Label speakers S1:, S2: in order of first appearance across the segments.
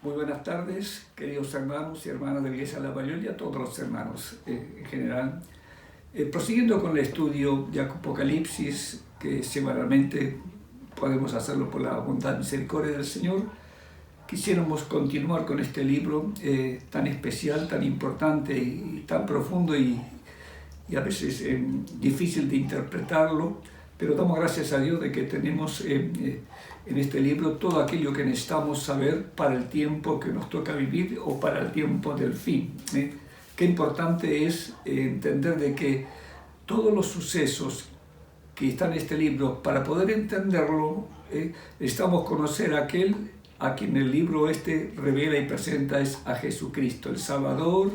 S1: Muy buenas tardes, queridos hermanos y hermanas de la Iglesia de la Mayor y a todos los hermanos en general. Prosiguiendo con el estudio de Apocalipsis, que semanalmente podemos hacerlo por la bondad y misericordia del Señor, quisiéramos continuar con este libro tan especial, tan importante y tan profundo y a veces difícil de interpretarlo, pero damos gracias a Dios de que tenemos en este libro todo aquello que necesitamos saber para el tiempo que nos toca vivir o para el tiempo del fin. Qué importante es entender de que todos los sucesos que están en este libro, para poder entenderlo, necesitamos conocer a aquel a quien el libro revela y presenta, es a Jesucristo, el Salvador,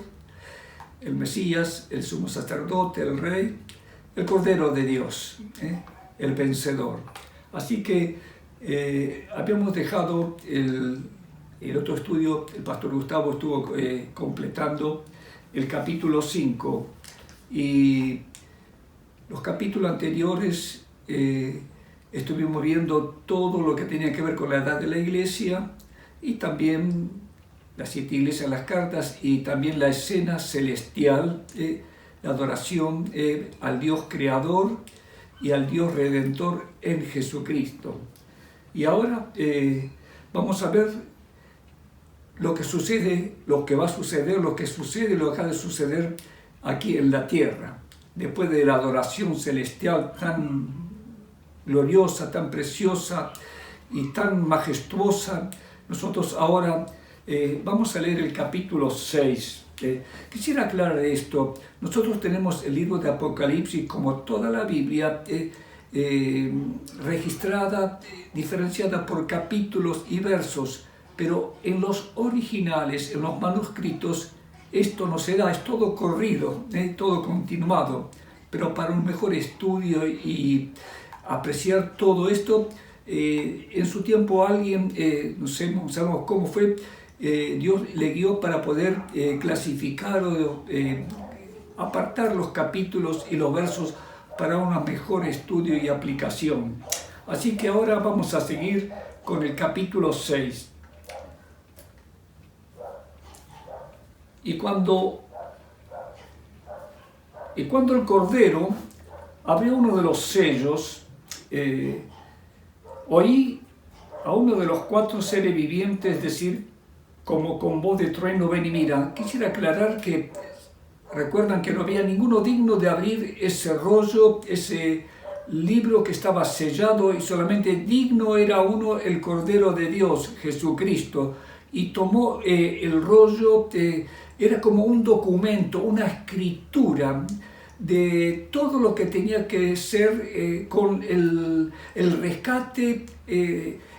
S1: el Mesías, el sumo sacerdote, el Rey, el Cordero de Dios, el vencedor. Así que habíamos dejado el otro estudio, el pastor Gustavo estuvo completando el capítulo 5 y los capítulos anteriores estuvimos viendo todo lo que tenía que ver con la edad de la iglesia y también las 7 iglesias, las cartas y también la escena celestial, la adoración al Dios creador y al Dios redentor en Jesucristo. Y ahora vamos a ver lo que sucede, lo que va a suceder, lo que sucede y lo que ha de suceder aquí en la tierra. Después de la adoración celestial tan gloriosa, tan preciosa y tan majestuosa, nosotros ahora vamos a leer el capítulo 6. Quisiera aclarar esto. Nosotros tenemos el libro de Apocalipsis, como toda la Biblia, registrada, diferenciada por capítulos y versos, pero en los originales, en los manuscritos, esto no se da, es todo corrido, todo continuado. Pero para un mejor estudio y apreciar todo esto, en su tiempo alguien, no sabemos cómo fue, Dios le guió para poder clasificar o apartar los capítulos y los versos para un mejor estudio y aplicación. Así que ahora vamos a seguir con el capítulo 6. Y cuando el Cordero abrió uno de los sellos, oí a uno de los 4 seres vivientes decir, como con voz de trueno, ven y mira. Quisiera aclarar que recuerdan que no había ninguno digno de abrir ese rollo, ese libro que estaba sellado, y solamente digno era uno, el Cordero de Dios, Jesucristo. Y tomó el rollo, era como un documento, una escritura de todo lo que tenía que ser con el rescate,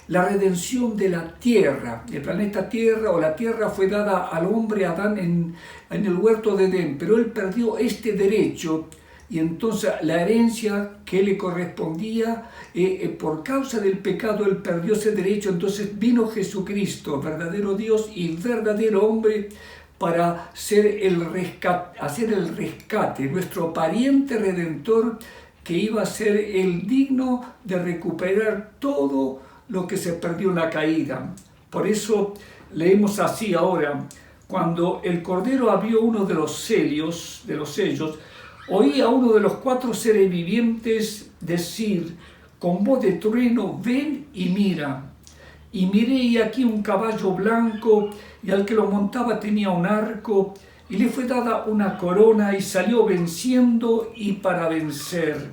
S1: la redención de la tierra. El planeta Tierra o la tierra fue dada al hombre Adán en el huerto de Edén, pero él perdió este derecho y entonces la herencia que le correspondía, por causa del pecado, él perdió ese derecho. Entonces vino Jesucristo, verdadero Dios y verdadero hombre, para hacer el rescate, nuestro pariente redentor, que iba a ser el digno de recuperar todo lo que se perdió en la caída. Por eso leemos así ahora: cuando el Cordero abrió uno de los sellos, oí a uno de los 4 seres vivientes decir con voz de trueno, ven y mira. Y miré, y aquí un caballo blanco, y al que lo montaba tenía un arco, y le fue dada una corona, y salió venciendo y para vencer.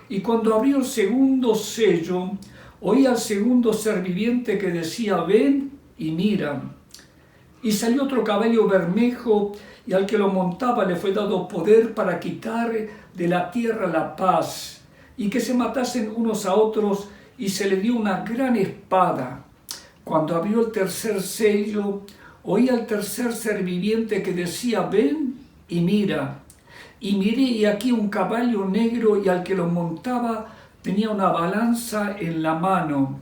S1: Y cuando abrió el segundo sello, oí al segundo ser viviente que decía, ven y mira. Y salió otro caballo bermejo, y al que lo montaba le fue dado poder para quitar de la tierra la paz, y que se matasen unos a otros, y se le dio una gran espada. Cuando abrió el tercer sello, oí al tercer ser viviente que decía, ven y mira. Y miré, y aquí un caballo negro, y al que lo montaba tenía una balanza en la mano.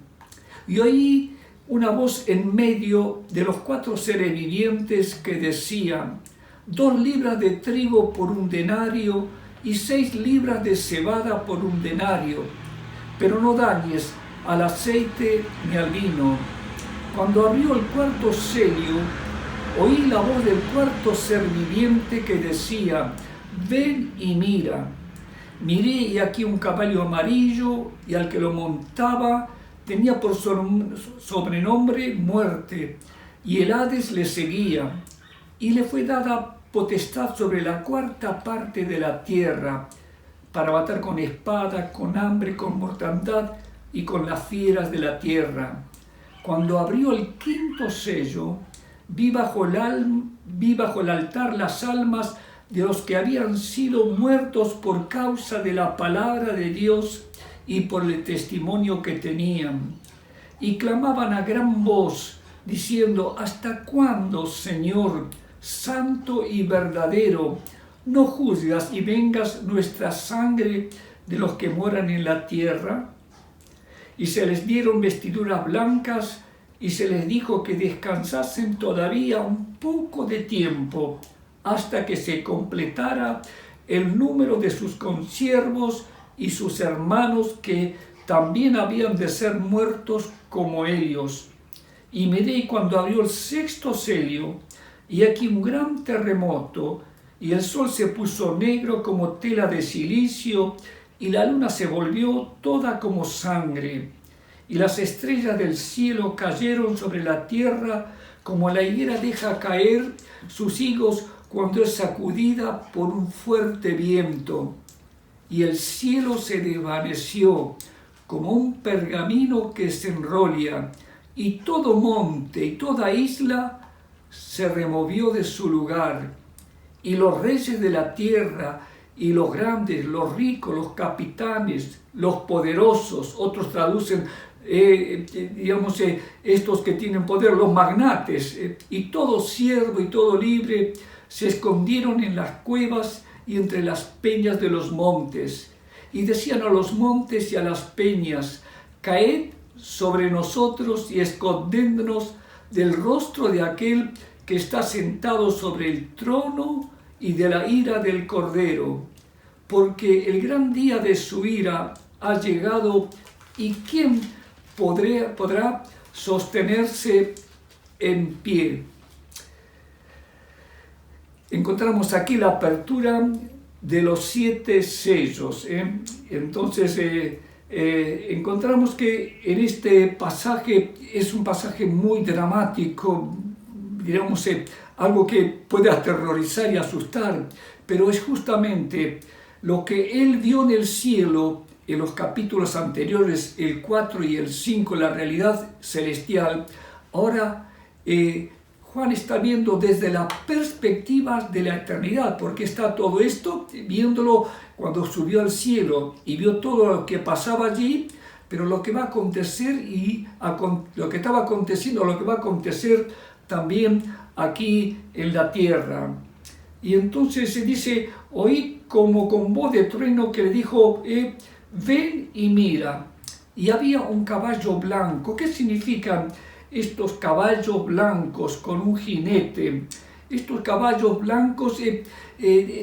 S1: Y oí una voz en medio de los 4 seres vivientes que decía, 2 libras de trigo por un denario, y 6 libras de cebada por un denario, pero no dañes al aceite ni al vino. Cuando abrió el cuarto sello, oí la voz del cuarto ser viviente que decía: ven y mira. Miré y aquí un caballo amarillo, y al que lo montaba tenía por sobrenombre Muerte, y el Hades le seguía, y le fue dada potestad sobre la cuarta parte de la tierra, para matar con espada, con hambre, con mortandad y con las fieras de la tierra. Cuando abrió el quinto sello, vi bajo el altar las almas de los que habían sido muertos por causa de la palabra de Dios y por el testimonio que tenían. Y clamaban a gran voz, diciendo: ¿hasta cuándo, Señor, santo y verdadero, no juzgas y vengas nuestra sangre de los que moran en la tierra? Y se les dieron vestiduras blancas, y se les dijo que descansasen todavía un poco de tiempo, hasta que se completara el número de sus consiervos y sus hermanos, que también habían de ser muertos como ellos. Y miré cuando abrió el sexto sello, y aquí un gran terremoto, y el sol se puso negro como tela de silicio, y la luna se volvió toda como sangre, y las estrellas del cielo cayeron sobre la tierra, como la higuera deja caer sus higos cuando es sacudida por un fuerte viento. Y el cielo se desvaneció como un pergamino que se enrolla, y todo monte y toda isla se removió de su lugar. Y los reyes de la tierra, y los grandes, los ricos, los capitanes, los poderosos, otros traducen, estos que tienen poder, los magnates, y todo siervo y todo libre, se escondieron en las cuevas y entre las peñas de los montes. Y decían a los montes y a las peñas: caed sobre nosotros y escondednos del rostro de aquel que está sentado sobre el trono y de la ira del Cordero, porque el gran día de su ira ha llegado, y ¿quién podrá sostenerse en pie? Encontramos aquí la apertura de los 7 sellos. Entonces encontramos que en este pasaje es un pasaje muy dramático, digamos, algo que puede aterrorizar y asustar, pero es justamente lo que él vio en el cielo en los capítulos anteriores, el 4 y el 5, la realidad celestial. Ahora Juan está viendo desde la perspectiva de la eternidad, porque está todo esto viéndolo cuando subió al cielo y vio todo lo que pasaba allí, pero lo que va a acontecer y lo que estaba aconteciendo, lo que va a acontecer también aquí en la tierra. Y entonces se dice: oí como con voz de trueno que le dijo: ven y mira. Y había un caballo blanco. ¿Qué significan estos caballos blancos con un jinete? Estos caballos blancos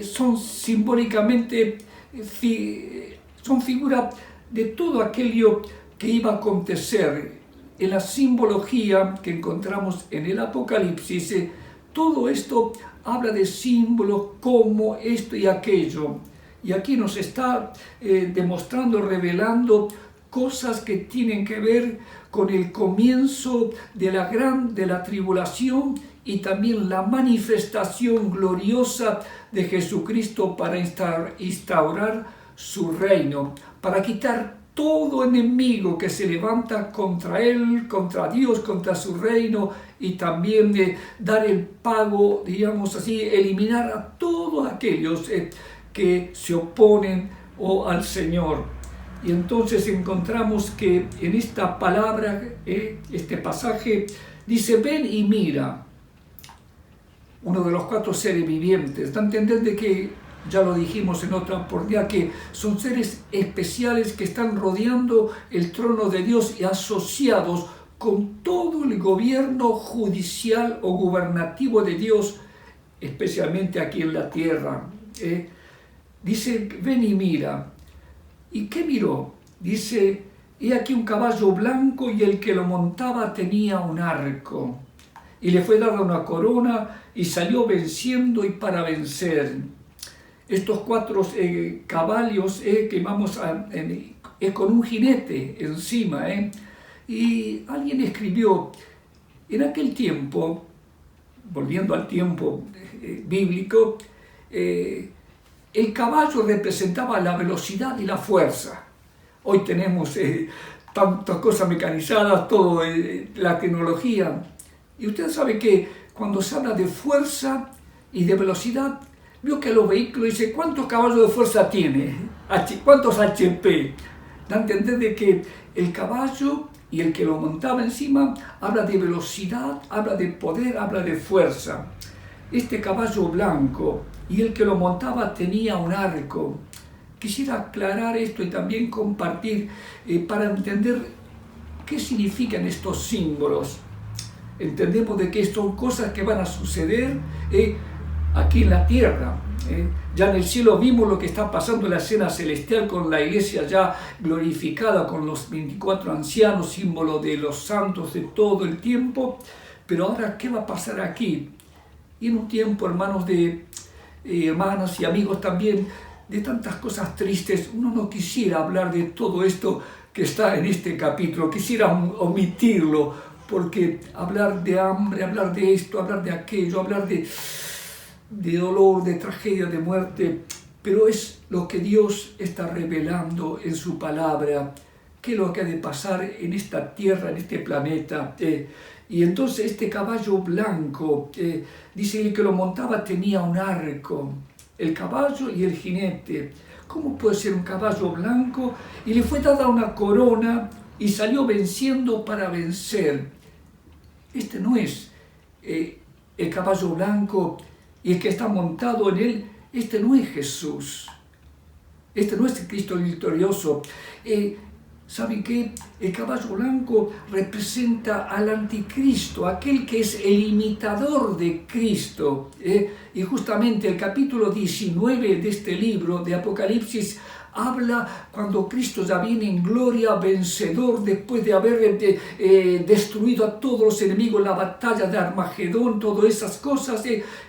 S1: son simbólicamente, son figura de todo aquello que iba a acontecer. En la simbología que encontramos en el Apocalipsis, todo esto habla de símbolos como esto y aquello. Y aquí nos está demostrando, revelando cosas que tienen que ver con el comienzo de la tribulación y también la manifestación gloriosa de Jesucristo para instaurar su reino, para quitar todo enemigo que se levanta contra él, contra Dios, contra su reino, y también dar el pago, digamos así, eliminar a todos aquellos que se oponen al Señor. Y entonces encontramos que en esta palabra, este pasaje, dice: ven y mira. Uno de los 4 seres vivientes. Da a entender de que, ya lo dijimos en otra oportunidad, que son seres especiales que están rodeando el trono de Dios y asociados con todo el gobierno judicial o gubernativo de Dios, especialmente aquí en la tierra. Dice: ven y mira. ¿Y qué miró? Dice: he aquí un caballo blanco y el que lo montaba tenía un arco. Y le fue dada una corona y salió venciendo y para vencer. Estos 4 caballos que vamos con un jinete encima. Y alguien escribió, en aquel tiempo, volviendo al tiempo bíblico, el caballo representaba la velocidad y la fuerza. Hoy tenemos tantas cosas mecanizadas, toda la tecnología. Y usted sabe que cuando se habla de fuerza y de velocidad, vio que los vehículos dice ¿cuántos caballos de fuerza tiene? ¿Cuántos HP? Da a entender de que el caballo y el que lo montaba encima habla de velocidad, habla de poder, habla de fuerza. Este caballo blanco y el que lo montaba tenía un arco. Quisiera aclarar esto y también compartir para entender qué significan estos símbolos. Entendemos de que son cosas que van a suceder aquí en la tierra. Ya en el cielo vimos lo que está pasando en la escena celestial con la iglesia ya glorificada, con los 24 ancianos, símbolo de los santos de todo el tiempo. Pero ahora, ¿qué va a pasar aquí? Y en un tiempo, hermanos, hermanas y amigos también, de tantas cosas tristes, uno no quisiera hablar de todo esto que está en este capítulo, quisiera omitirlo, porque hablar de hambre, hablar de esto, hablar de aquello, hablar de dolor, de tragedia, de muerte, pero es lo que Dios está revelando en su palabra, qué es lo que ha de pasar en esta tierra, en este planeta. Y entonces este caballo blanco, dice que lo montaba tenía un arco, el caballo y el jinete. ¿Cómo puede ser un caballo blanco? Y le fue dada una corona y salió venciendo para vencer. Este no es el caballo blanco y el que está montado en él, este no es Jesús. Este no es el Cristo victorioso. ¿Saben qué? El caballo blanco representa al anticristo, aquel que es el imitador de Cristo. Y justamente el capítulo 19 de este libro de Apocalipsis habla cuando Cristo ya viene en gloria, vencedor, después de haber destruido a todos los enemigos en la batalla de Armagedón, todas esas cosas.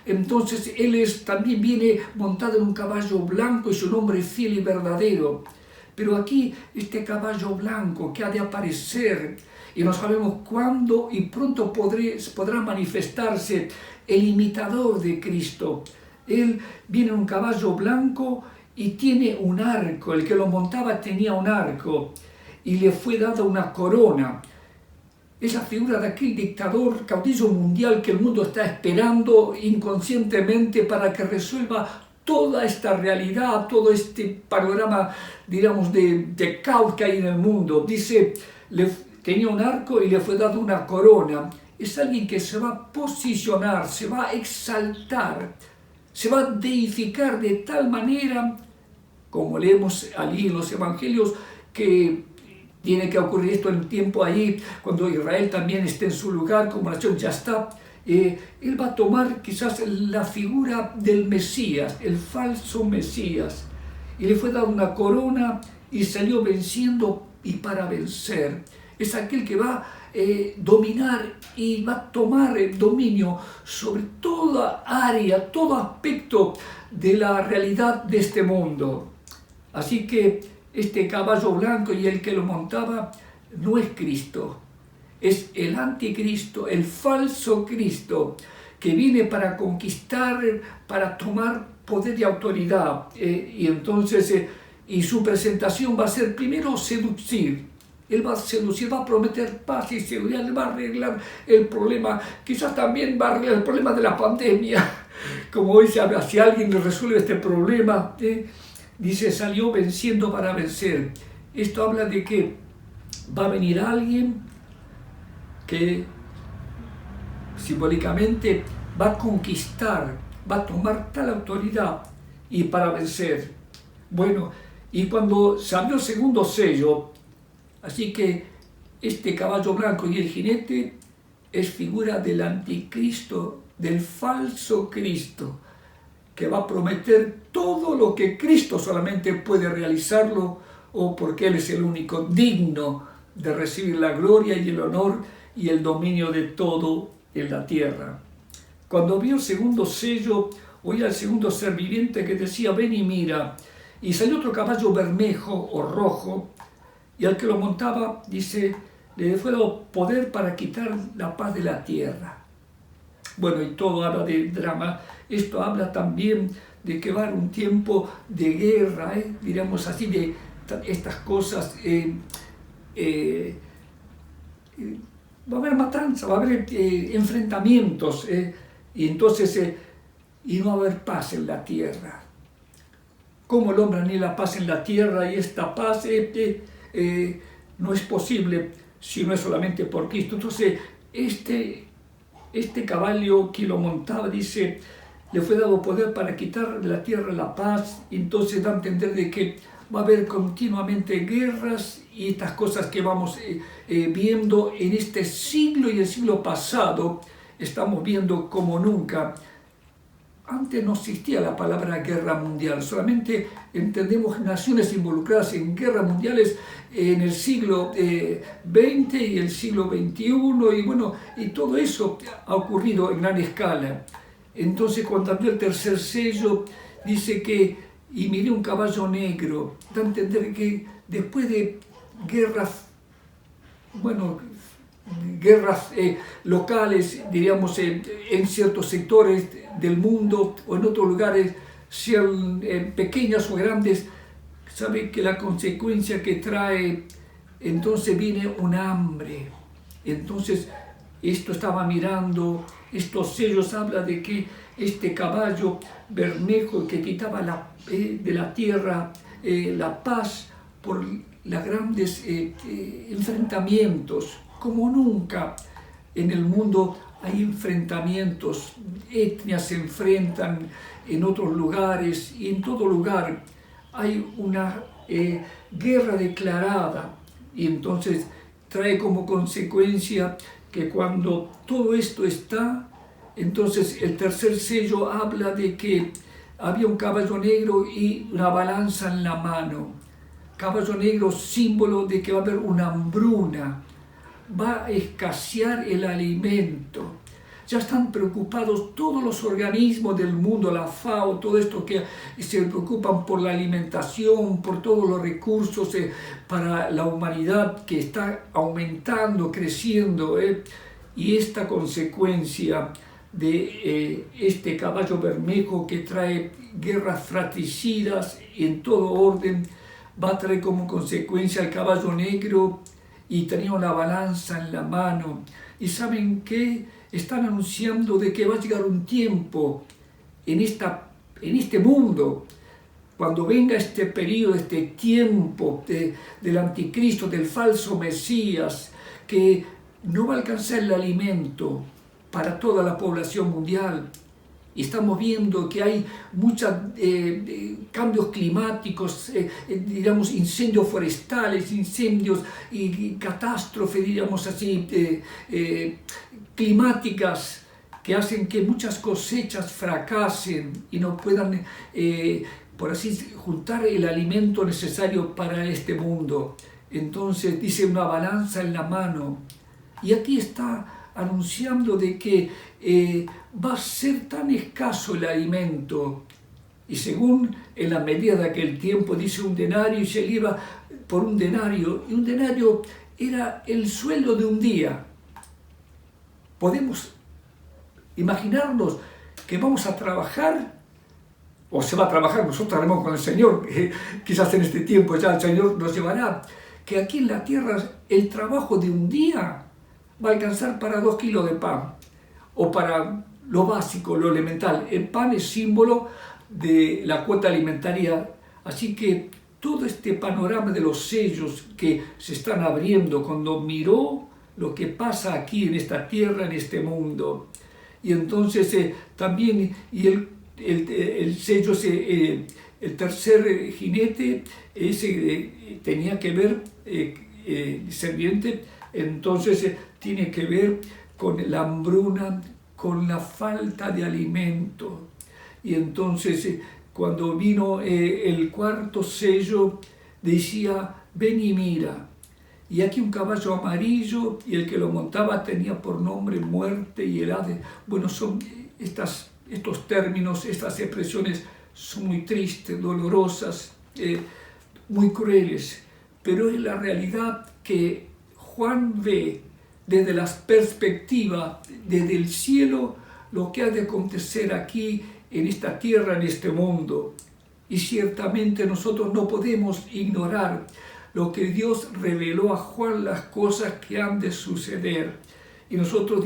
S1: Entonces Él también viene montado en un caballo blanco y su nombre es fiel y verdadero. Pero aquí este caballo blanco que ha de aparecer, y no sabemos cuándo, y pronto podrá manifestarse el imitador de Cristo. Él viene en un caballo blanco y tiene un arco. El que lo montaba tenía un arco y le fue dada una corona. Es la figura de aquel dictador, caudillo mundial que el mundo está esperando inconscientemente para que resuelva toda esta realidad, todo este panorama, digamos, de caos que hay en el mundo. Dice, tenía un arco y le fue dada una corona. Es alguien que se va a posicionar, se va a exaltar, se va a deificar de tal manera, como leemos allí en los evangelios, que tiene que ocurrir esto en el tiempo allí, cuando Israel también esté en su lugar como nación, ya está. Él va a tomar quizás la figura del Mesías, el falso Mesías, y le fue dada una corona y salió venciendo y para vencer. Es aquel que va a dominar y va a tomar el dominio sobre toda área, todo aspecto de la realidad de este mundo. Así que este caballo blanco y el que lo montaba no es Cristo. Es el anticristo, el falso Cristo, que viene para conquistar, para tomar poder y autoridad. Y entonces, y su presentación va a ser primero seducir. Él va a seducir, va a prometer paz y seguridad, él va a arreglar el problema. Quizás también va a arreglar el problema de la pandemia. Como hoy se habla, si alguien resuelve este problema, dice, salió venciendo para vencer. Esto habla de que va a venir alguien que simbólicamente va a conquistar, va a tomar tal autoridad y para vencer. Bueno, y cuando se abrió el segundo sello, así que este caballo blanco y el jinete es figura del anticristo, del falso Cristo, que va a prometer todo lo que Cristo solamente puede realizarlo o porque Él es el único digno de recibir la gloria y el honor y el dominio de todo en la tierra. Cuando vio el segundo sello, oía al segundo ser viviente que decía: ven y mira. Y salió otro caballo bermejo o rojo, y al que lo montaba, dice, le fue dado poder para quitar la paz de la tierra. Bueno, y todo habla de drama. Esto habla también de que va a haber un tiempo de guerra, diríamos así, de estas cosas. Va a haber matanza, va a haber enfrentamientos, y entonces y no va a haber paz en la tierra. ¿Cómo el hombre anhela paz en la tierra? Y esta paz no es posible si no es solamente por Cristo. Entonces, este caballo que lo montaba, dice, le fue dado poder para quitar de la tierra la paz. Entonces da a entender de que va a haber continuamente guerras y estas cosas que vamos viendo en este siglo y el siglo pasado. Estamos viendo como nunca. Antes no existía la palabra guerra mundial, solamente entendemos naciones involucradas en guerras mundiales en el siglo XX y el siglo XXI, y bueno, y todo eso ha ocurrido en gran escala. Entonces, cuando abrió el tercer sello, dice que, y miré un caballo negro, da a entender que después de guerras, bueno, guerras locales, diríamos, en ciertos sectores del mundo o en otros lugares, sean pequeñas o grandes, sabe que la consecuencia que trae, entonces viene un hambre. Entonces, esto estaba mirando, estos sellos habla de que este caballo bermejo que quitaba de la tierra la paz por los grandes enfrentamientos. Como nunca en el mundo hay enfrentamientos, etnias se enfrentan en otros lugares y en todo lugar hay una guerra declarada, y entonces trae como consecuencia que cuando todo esto está, entonces el tercer sello habla de que había un caballo negro y una balanza en la mano. Caballo negro, símbolo de que va a haber una hambruna, va a escasear el alimento. Ya están preocupados todos los organismos del mundo, la FAO, todo esto que se preocupan por la alimentación, por todos los recursos para la humanidad que está aumentando, creciendo. Y esta consecuencia de este caballo bermejo que trae guerras fratricidas en todo orden, va a traer como consecuencia el caballo negro, y tenía una balanza en la mano. ¿Y saben qué? Están anunciando de que va a llegar un tiempo en este mundo, cuando venga este periodo, este tiempo del anticristo, del falso Mesías, que no va a alcanzar el alimento para toda la población mundial. Y estamos viendo que hay muchos cambios climáticos, digamos, incendios forestales, incendios y catástrofes, digamos así, climáticas, que hacen que muchas cosechas fracasen y no puedan, por así, juntar el alimento necesario para este mundo. Entonces dice una balanza en la mano. Y aquí está anunciando de que va a ser tan escaso el alimento, y según en la medida de aquel tiempo, dice un denario, y se iba por un denario, y un denario era el sueldo de un día. Podemos imaginarnos que vamos a trabajar, o se va a trabajar, nosotros haremos con el Señor, quizás en este tiempo ya el Señor nos llevará, que aquí en la tierra el trabajo de un día va a alcanzar para 2 kilos de pan, o para lo básico, lo elemental. El pan es símbolo de la cuota alimentaria, así que todo este panorama de los sellos que se están abriendo, cuando miró lo que pasa aquí en esta tierra, en este mundo, y entonces también, y el sello, el tercer jinete, ese tenía que ver, serviente, entonces tiene que ver con la hambruna, con la falta de alimento. Y entonces cuando vino el cuarto sello, decía: ven y mira. Y aquí un caballo amarillo, y el que lo montaba tenía por nombre Muerte y el Hades. Bueno, son estos términos, estas expresiones son muy tristes, dolorosas, muy crueles, pero es la realidad que Juan ve desde la perspectiva, desde el cielo, lo que ha de acontecer aquí en esta tierra, en este mundo. Y ciertamente nosotros no podemos ignorar lo que Dios reveló a Juan, las cosas que han de suceder. Y nosotros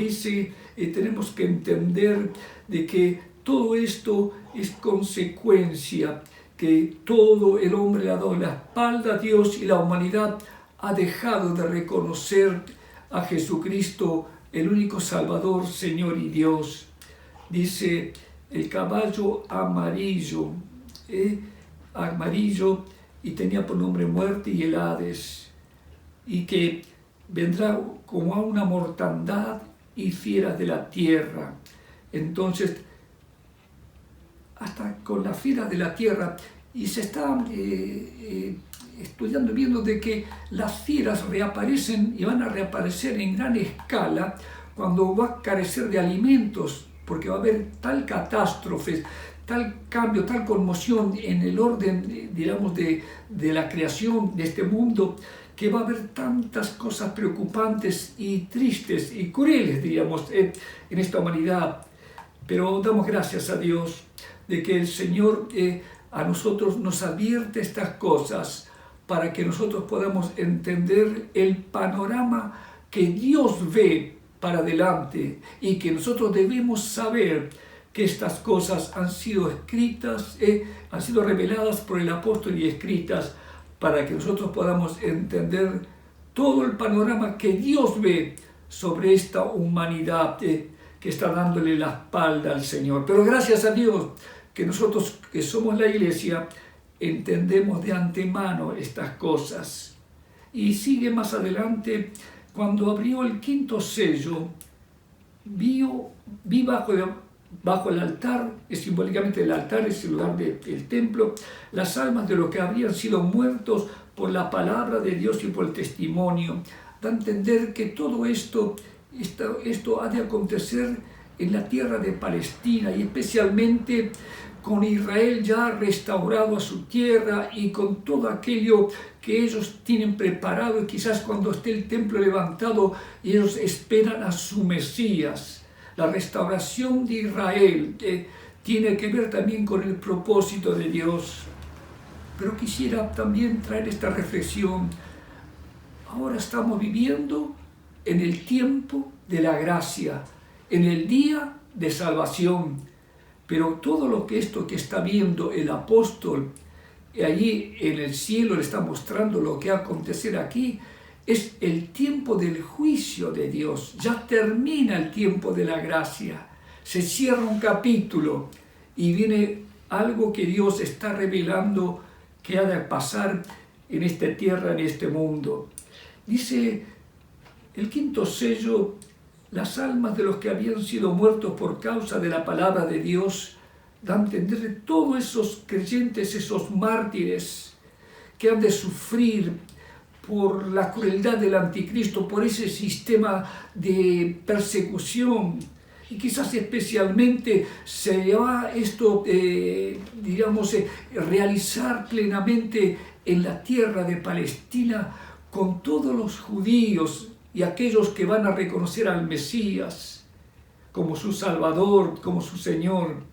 S1: tenemos que entender de que todo esto es consecuencia, que todo el hombre le ha dado la espalda a Dios y la humanidad ha dejado de reconocer a Jesucristo, el único Salvador, Señor y Dios. Dice: el caballo amarillo, y tenía por nombre Muerte y el Hades, y que vendrá como a una mortandad y fieras de la tierra. Entonces, hasta con las fieras de la tierra, y se está estudiando, viendo de que las fieras reaparecen y van a reaparecer en gran escala cuando va a carecer de alimentos, porque va a haber tal catástrofe, tal cambio, tal conmoción en el orden, digamos, de la creación de este mundo, que va a haber tantas cosas preocupantes y tristes y crueles, digamos, en esta humanidad. Pero damos gracias a Dios de que el Señor a nosotros nos advierte estas cosas para que nosotros podamos entender el panorama que Dios ve para adelante, y que nosotros debemos saber que estas cosas han sido escritas, han sido reveladas por el apóstol y escritas para que nosotros podamos entender todo el panorama que Dios ve sobre esta humanidad que está dándole la espalda al Señor. Pero gracias a Dios que nosotros, que somos la Iglesia, entendemos de antemano estas cosas. Y sigue más adelante: cuando abrió el quinto sello, vi bajo el altar, simbólicamente el altar es el lugar del templo, las almas de los que habrían sido muertos por la palabra de Dios y por el testimonio. Da a entender que todo esto ha de acontecer en la tierra de Palestina, y especialmente con Israel ya restaurado a su tierra y con todo aquello que ellos tienen preparado, y quizás cuando esté el templo levantado ellos esperan a su Mesías. La restauración de Israel tiene que ver también con el propósito de Dios. Pero quisiera también traer esta reflexión. Ahora estamos viviendo en el tiempo de la gracia, en el día de salvación. Pero todo lo que está viendo el apóstol allí en el cielo, le está mostrando lo que va a acontecer aquí, es el tiempo del juicio de Dios. Ya termina el tiempo de la gracia, se cierra un capítulo y viene algo que Dios está revelando que ha de pasar en esta tierra, en este mundo. Dice el quinto sello: las almas de los que habían sido muertos por causa de la palabra de Dios. Da a entender de todos esos creyentes, esos mártires que han de sufrir por la crueldad del anticristo, por ese sistema de persecución. Y quizás especialmente se va esto, realizar plenamente en la tierra de Palestina, con todos los judíos y aquellos que van a reconocer al Mesías como su Salvador, como su Señor.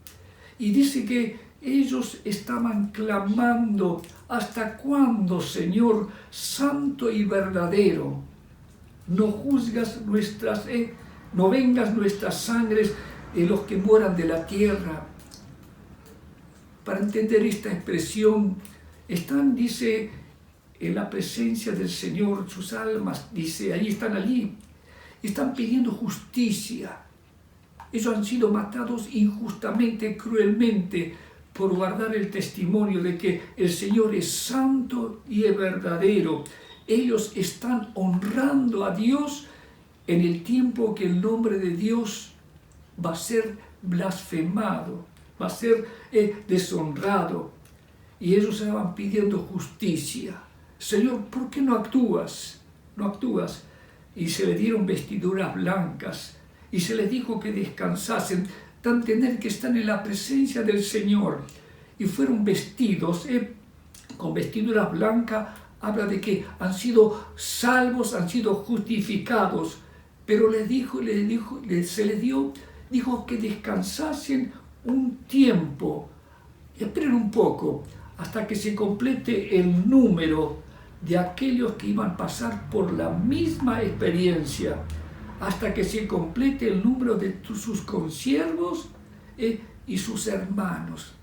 S1: Y dice que ellos estaban clamando: ¿hasta cuándo, Señor, santo y verdadero, no juzgas no vengas nuestras sangres de los que moran de la tierra? Para entender esta expresión, están, dice, en la presencia del Señor, sus almas, dice, están pidiendo justicia. Ellos han sido matados injustamente, cruelmente, por guardar el testimonio de que el Señor es santo y es verdadero. Ellos están honrando a Dios en el tiempo que el nombre de Dios va a ser blasfemado, va a ser deshonrado. Y ellos estaban pidiendo justicia. Señor, ¿por qué no actúas? No actúas. Y se le dieron vestiduras blancas y se les dijo que descansasen, dan a entender que están en la presencia del Señor. Y fueron vestidos con vestiduras blancas, habla de que han sido salvos, han sido justificados, pero se les dijo que descansasen un tiempo, y esperen un poco, hasta que se complete el número de aquellos que iban a pasar por la misma experiencia, hasta que se complete el número de sus consiervos y sus hermanos.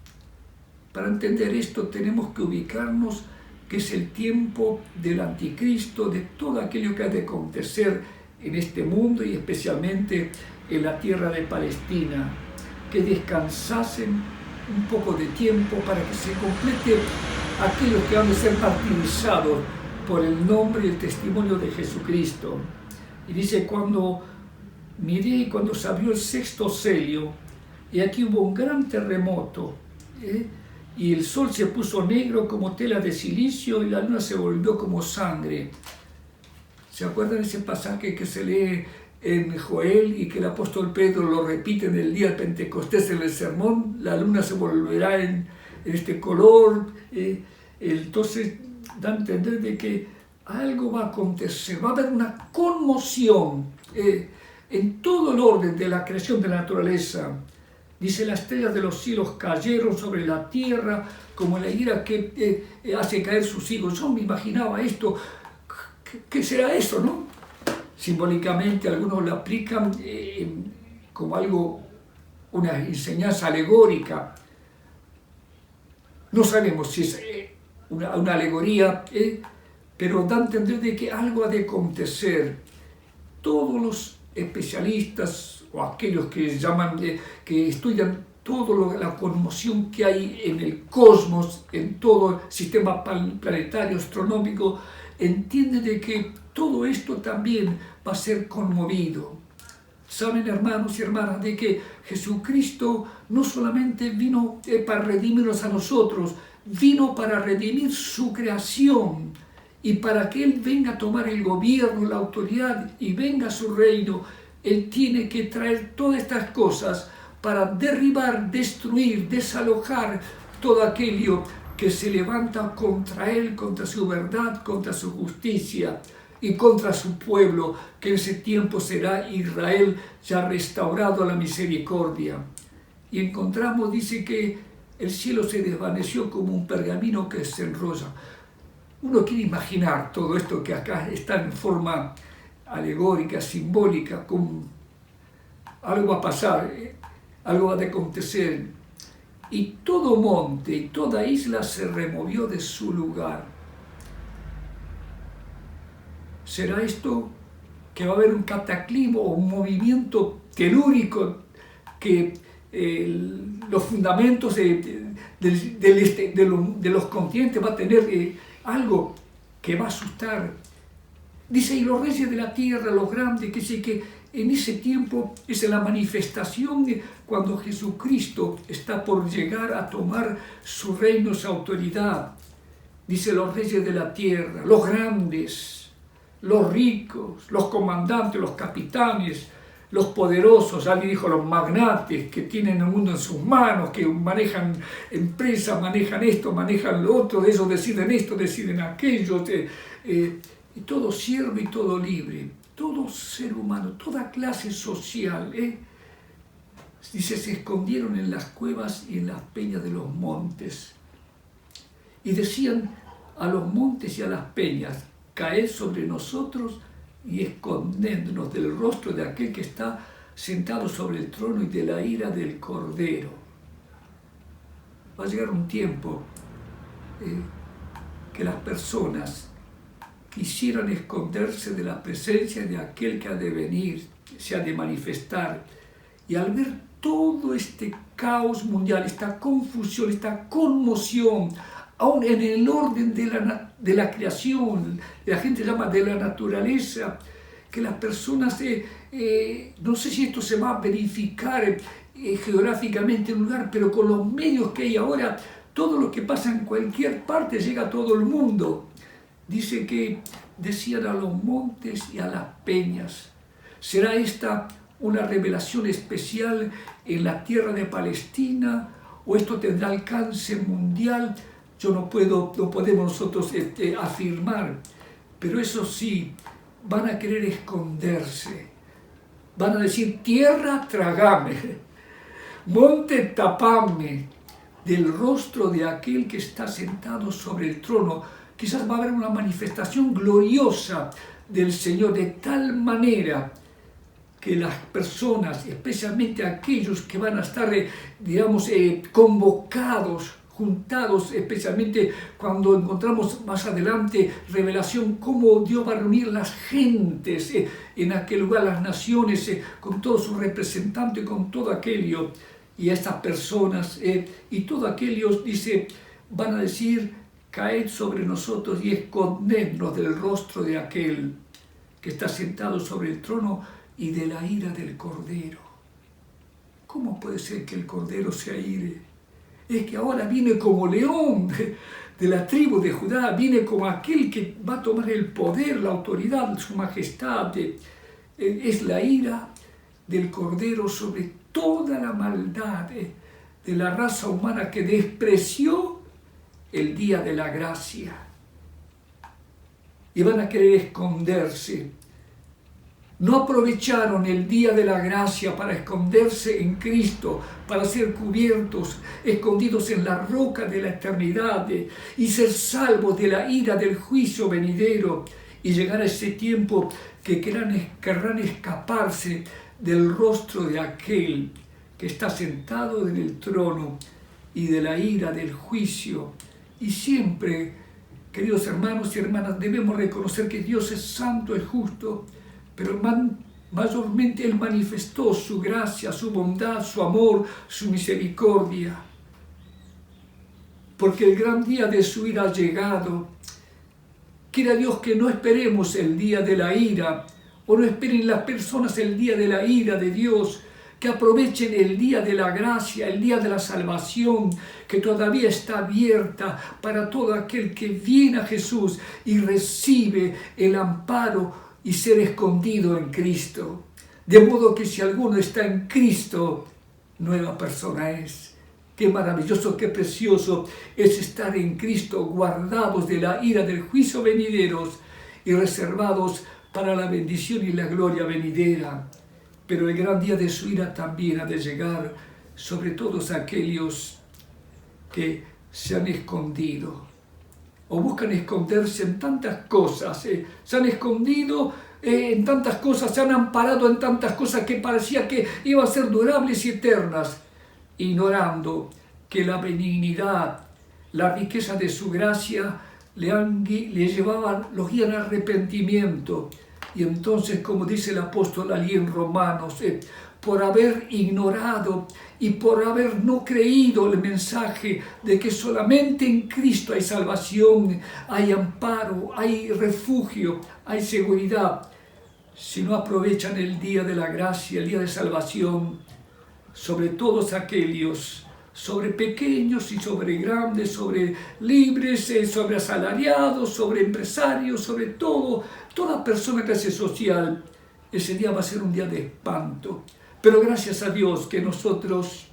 S1: Para entender esto tenemos que ubicarnos que es el tiempo del anticristo, de todo aquello que ha de acontecer en este mundo y especialmente en la tierra de Palestina, que descansasen un poco de tiempo para que se complete aquellos que van a ser martirizados por el nombre y el testimonio de Jesucristo. Y dice, cuando miré y cuando se abrió el sexto sello, y aquí hubo un gran terremoto, y el sol se puso negro como tela de silicio y la luna se volvió como sangre. ¿Se acuerdan ese pasaje que se lee en Joel y que el apóstol Pedro lo repite en el día de Pentecostés en el sermón? La luna se volverá en este color. Entonces da a entender de que algo va a acontecer, va a haber una conmoción en todo el orden de la creación de la naturaleza. Dice, las estrellas de los cielos cayeron sobre la tierra como la ira que hace caer sus higos. Yo me imaginaba esto. ¿Qué será eso, no? Simbólicamente algunos lo aplican como algo, una enseñanza alegórica. No sabemos si es una alegoría, pero da a entender de que algo ha de acontecer. Todos los especialistas o aquellos que que estudian toda la conmoción que hay en el cosmos, en todo el sistema planetario, astronómico, entienden de que todo esto también va a ser conmovido. Saben, hermanos y hermanas, de que Jesucristo no solamente vino para redimirnos a nosotros, vino para redimir su creación y para que Él venga a tomar el gobierno, la autoridad y venga a su reino. Él tiene que traer todas estas cosas para derribar, destruir, desalojar todo aquello que se levanta contra Él, contra su verdad, contra su justicia y contra su pueblo, que en ese tiempo será Israel ya restaurado a la misericordia. Y encontramos, dice que el cielo se desvaneció como un pergamino que se enrolla. Uno quiere imaginar todo esto que acá está en forma alegórica, simbólica, como algo va a pasar, algo va a acontecer. Y todo monte y toda isla se removió de su lugar. ¿Será esto que va a haber un cataclismo o un movimiento telúrico que los fundamentos de los continentes va a tener algo que va a asustar? Dice, y los reyes de la tierra, los grandes, que en ese tiempo es la manifestación de cuando Jesucristo está por llegar a tomar su reino, su autoridad. Dice, los reyes de la tierra, los grandes, los ricos, los comandantes, los capitanes, los poderosos, alguien dijo los magnates que tienen el mundo en sus manos, que manejan empresas, manejan esto, manejan lo otro, de ellos deciden esto, deciden aquello, y todo siervo y todo libre, todo ser humano, toda clase social, dice, se escondieron en las cuevas y en las peñas de los montes. Y decían a los montes y a las peñas, caed sobre nosotros y escondéndonos del rostro de aquel que está sentado sobre el trono y de la ira del Cordero. Va a llegar un tiempo que las personas quisieran esconderse de la presencia de aquel que ha de venir, se ha de manifestar. Y al ver todo este caos mundial, esta confusión, esta conmoción, aún en el orden de la creación, la gente llama de la naturaleza, que las personas, no sé si esto se va a verificar geográficamente en un lugar, pero con los medios que hay ahora, todo lo que pasa en cualquier parte llega a todo el mundo. dice que decían a los montes y a las peñas. ¿Será esta una revelación especial en la tierra de Palestina o esto tendrá alcance mundial? No podemos nosotros afirmar, pero eso sí, van a querer esconderse. Van a decir: tierra, trágame, monte, tapame, del rostro de aquel que está sentado sobre el trono. Quizás va a haber una manifestación gloriosa del Señor, de tal manera que las personas, especialmente aquellos que van a estar, convocados, juntados, especialmente cuando encontramos más adelante revelación cómo Dios va a reunir las gentes en aquel lugar, las naciones, con todos sus representantes, con todo aquello, y estas personas y todo aquello, dice, van a decir: caed sobre nosotros y escondednos del rostro de aquel que está sentado sobre el trono y de la ira del Cordero. ¿Cómo puede ser que el Cordero se aire? Es que ahora viene como león de la tribu de Judá, viene como aquel que va a tomar el poder, la autoridad, su majestad. Es la ira del Cordero sobre toda la maldad de la raza humana que despreció el día de la gracia. Y van a querer esconderse. No aprovecharon el día de la gracia para esconderse en Cristo, para ser cubiertos, escondidos en la roca de la eternidad y ser salvos de la ira del juicio venidero y llegar a ese tiempo que querrán escaparse del rostro de aquel que está sentado en el trono y de la ira del juicio. Y siempre, queridos hermanos y hermanas, debemos reconocer que Dios es santo, es justo, pero mayormente Él manifestó su gracia, su bondad, su amor, su misericordia. Porque el gran día de su ira ha llegado. Quiera Dios que no esperemos el día de la ira, o no esperen las personas el día de la ira de Dios, que aprovechen el día de la gracia, el día de la salvación, que todavía está abierta para todo aquel que viene a Jesús y recibe el amparo y ser escondido en Cristo. De modo que si alguno está en Cristo, nueva persona es. Qué maravilloso, qué precioso es estar en Cristo, guardados de la ira del juicio venideros y reservados para la bendición y la gloria venidera. Pero el gran día de su ira también ha de llegar sobre todos aquellos que se han escondido o buscan esconderse en tantas cosas. Se han escondido en tantas cosas, se han amparado en tantas cosas que parecía que iban a ser durables y eternas, ignorando que la benignidad, la riqueza de su gracia los guían al arrepentimiento. Y entonces, como dice el apóstol allí en Romanos, por haber ignorado y por haber no creído el mensaje de que solamente en Cristo hay salvación, hay amparo, hay refugio, hay seguridad, si no aprovechan el día de la gracia, el día de salvación, sobre todos aquellos, sobre pequeños y sobre grandes, sobre libres, sobre asalariados, sobre empresarios, sobre toda persona de clase social, ese día va a ser un día de espanto. Pero gracias a Dios que nosotros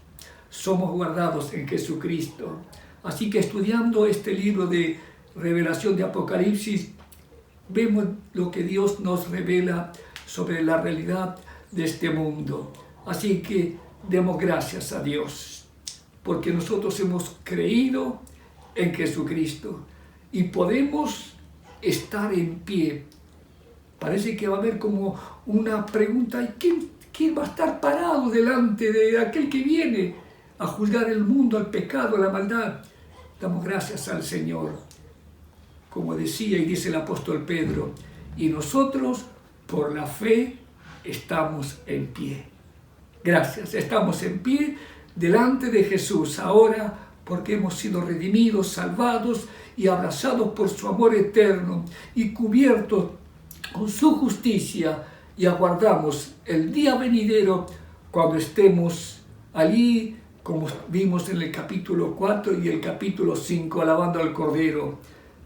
S1: somos guardados en Jesucristo. Así que estudiando este libro de revelación de Apocalipsis, vemos lo que Dios nos revela sobre la realidad de este mundo. Así que demos gracias a Dios, porque nosotros hemos creído en Jesucristo y podemos estar en pie. Parece que va a haber como una pregunta: ¿quién va a estar parado delante de aquel que viene a juzgar el mundo, el pecado, la maldad? Damos gracias al Señor, como decía y dice el apóstol Pedro, y nosotros por la fe estamos en pie. Gracias, estamos en pie delante de Jesús ahora porque hemos sido redimidos, salvados y abrazados por su amor eterno y cubiertos con su justicia, y aguardamos el día venidero cuando estemos allí, como vimos en el capítulo 4 y el capítulo 5, alabando al Cordero.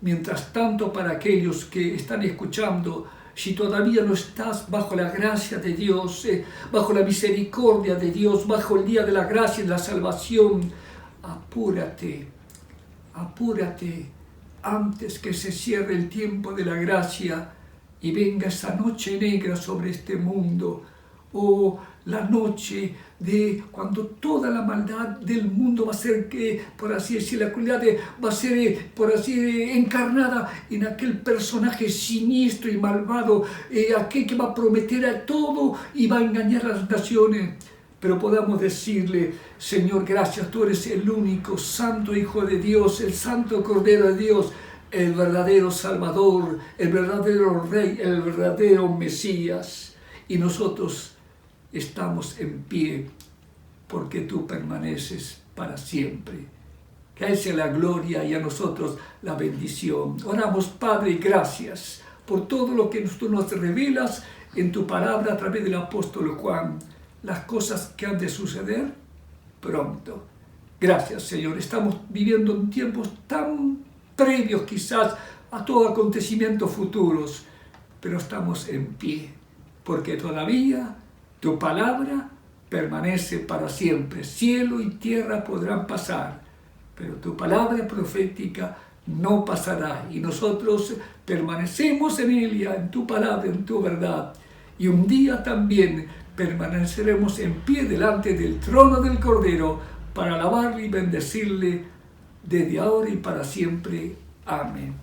S1: Mientras tanto, para aquellos que están escuchando, si todavía no estás bajo la gracia de Dios, bajo la misericordia de Dios, bajo el día de la gracia y de la salvación, apúrate, apúrate antes que se cierre el tiempo de la gracia y venga esa noche negra sobre este mundo, o la noche de cuando toda la maldad del mundo va a ser, por así decir, la crueldad va a ser, por así encarnada en aquel personaje siniestro y malvado, aquel que va a prometer a todo y va a engañar a las naciones. Pero podamos decirle: Señor, gracias, tú eres el único santo Hijo de Dios, el santo Cordero de Dios, el verdadero Salvador, el verdadero Rey, el verdadero Mesías. Y nosotros estamos en pie porque tú permaneces para siempre. Que a Él sea la gloria y a nosotros la bendición. Oramos, Padre, gracias por todo lo que tú nos revelas en tu palabra a través del apóstol Juan. Las cosas que han de suceder pronto. Gracias, Señor. Estamos viviendo en tiempos tan previos quizás a todo acontecimiento futuros, pero estamos en pie, porque todavía tu palabra permanece para siempre. Cielo y tierra podrán pasar, pero tu palabra profética no pasará, y nosotros permanecemos en ella, en tu palabra, en tu verdad, y un día también permaneceremos en pie delante del trono del Cordero para alabarle y bendecirle desde ahora y para siempre. Amén.